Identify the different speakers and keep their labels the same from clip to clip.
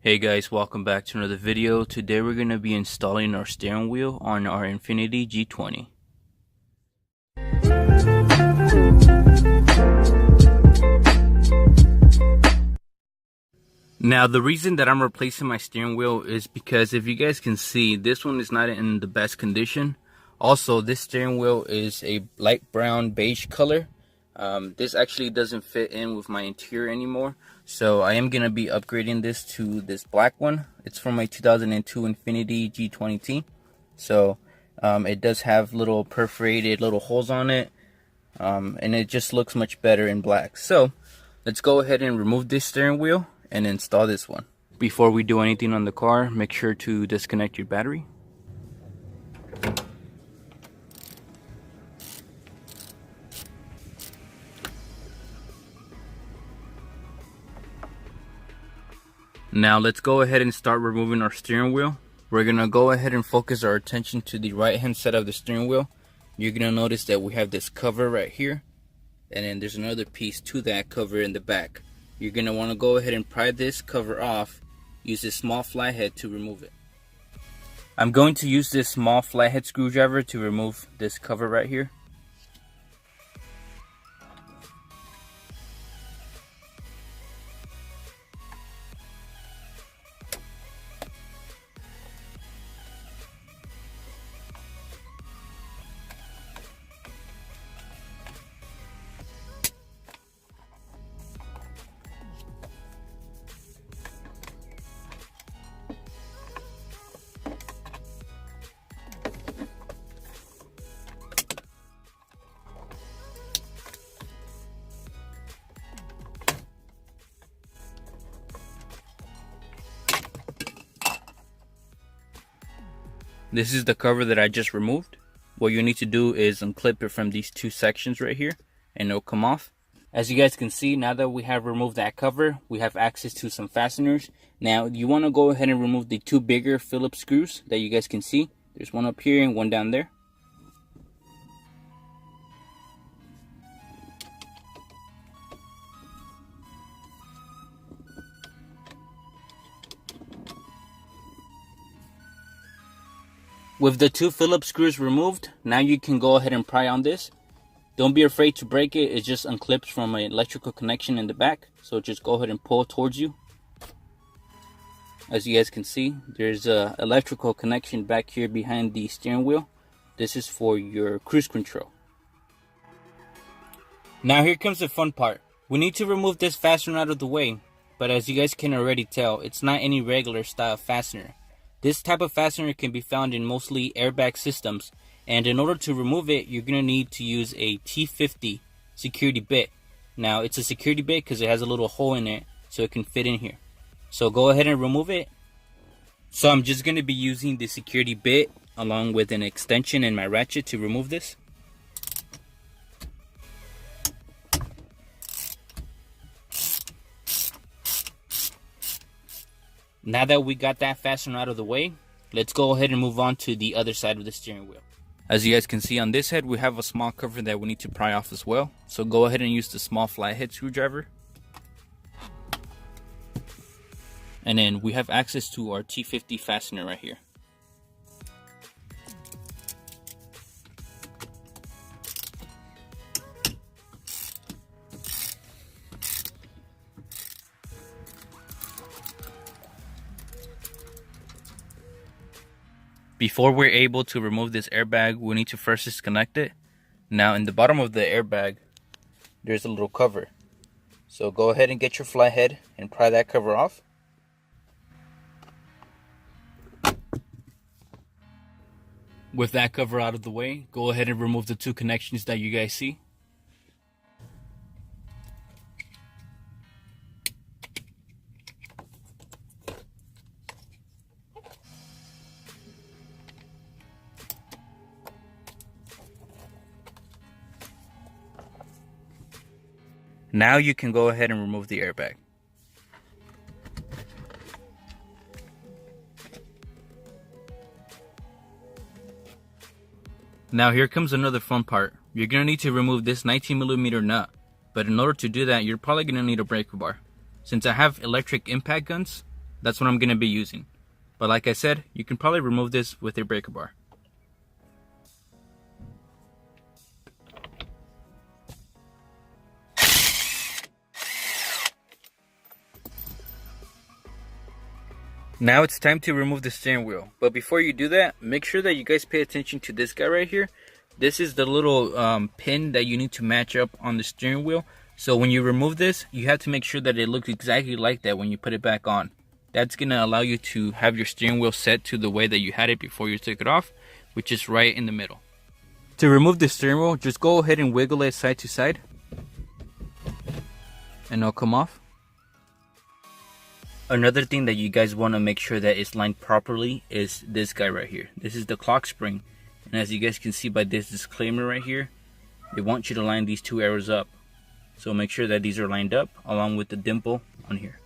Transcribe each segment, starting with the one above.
Speaker 1: Hey guys, welcome back to another video. Today we're going to be installing our steering wheel on our Infiniti G20. Now the reason that I'm replacing my steering wheel is because if you guys can see, this one is not in the best condition. Also, this steering wheel is a light brown beige color. This actually doesn't fit in with my interior anymore, so I am going to be upgrading this to this black one. It's from my 2002 Infiniti G20T. So it does have little perforated little holes on it, and it just looks much better in black. So let's go ahead and remove this steering wheel and install this one. Before we do anything on the car, make sure to disconnect your battery. Now let's go ahead and start removing our steering wheel. We're gonna go ahead and focus our attention to the right hand side of the steering wheel. You're gonna notice that we have this cover right here, and then there's another piece to that cover in the back. You're gonna wanna go ahead and pry this cover off. Use this small flathead to remove it. I'm going to use this small flathead screwdriver to remove this cover right here. This is the cover that I just removed. What you need to do is unclip it from these two sections right here, and it'll come off. As you guys can see, now that we have removed that cover, we have access to some fasteners. Now you want to go ahead and remove the two bigger Phillips screws that you guys can see. There's one up here and one down there. With the two Phillips screws removed, now you can go ahead and pry on this. Don't be afraid to break it. It just unclips from an electrical connection in the back. So just go ahead and pull towards you. As you guys can see, there's a electrical connection back here behind the steering wheel. This is for your cruise control. Now here comes the fun part. We need to remove this fastener out of the way. But as you guys can already tell, it's not any regular style fastener. This type of fastener can be found in mostly airbag systems, and in order to remove it, you're going to need to use a T50 security bit. Now, it's a security bit because it has a little hole in it, so it can fit in here. So go ahead and remove it. So I'm just going to be using the security bit along with an extension and my ratchet to remove this. Now that we got that fastener out of the way, let's go ahead and move on to the other side of the steering wheel. As you guys can see on this head, we have a small cover that we need to pry off as well. So go ahead and use the small flathead screwdriver. And then we have access to our T50 fastener right here. Before we're able to remove this airbag, we need to first disconnect it. Now in the bottom of the airbag, there's a little cover. So go ahead and get your flathead and pry that cover off. With that cover out of the way, go ahead and remove the two connections that you guys see. Now you can go ahead and remove the airbag. Now here comes another fun part. You're going to need to remove this 19mm nut, but in order to do that, you're probably going to need a breaker bar. Since I have electric impact guns, That's what I'm going to be using. But like I said, you can probably remove this with a breaker bar. Now it's time to remove the steering wheel. But before you do that, make sure that you guys pay attention to this guy right here. This is the little pin that you need to match up on the steering wheel. So when you remove this, you have to make sure that it looks exactly like that when you put it back on. That's going to allow you to have your steering wheel set to the way that you had it before you took it off, which is right in the middle. To remove the steering wheel, just go ahead and wiggle it side to side, and it'll come off. Another thing that you guys want to make sure that it's lined properly is this guy right here. This is the clock spring. And as you guys can see by this disclaimer right here, they want you to line these two arrows up. So make sure that these are lined up along with the dimple on here.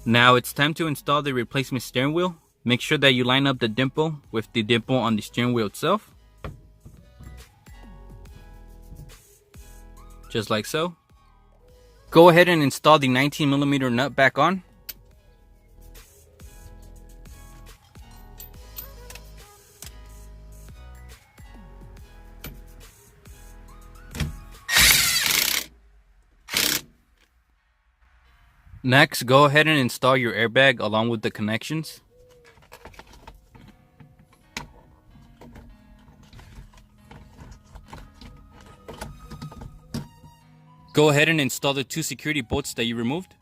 Speaker 1: Now it's time to install the replacement steering wheel. Make sure that you line up the dimple with the dimple on the steering wheel itself. Just like so. Go ahead and install the 19mm nut back on. Next, go ahead and install your airbag along with the connections. Go ahead and install the two security bolts that you removed.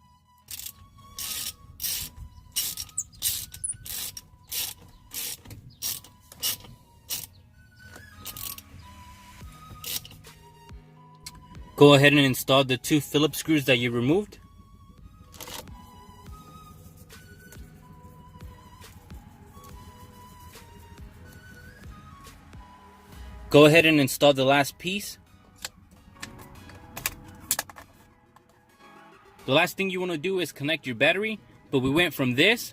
Speaker 1: Go ahead and install the two Phillips screws that you removed. Go ahead and install the last piece. The last thing you want to do is connect your battery, but we went from this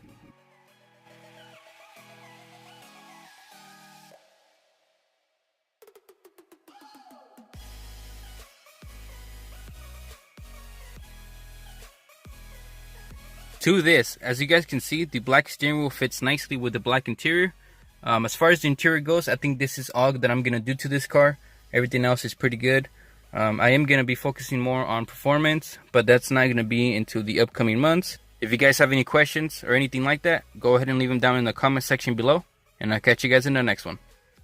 Speaker 1: to this. As you guys can see, the black steering wheel fits nicely with the black interior. As far as the interior goes, I think this is all that I'm going to do to this car. Everything else is pretty good. I am going to be focusing more on performance, but that's not going to be into the upcoming months. If you guys have any questions or anything like that, go ahead and leave them down in the comment section below, and I'll catch you guys in the next one.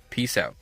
Speaker 1: Peace out.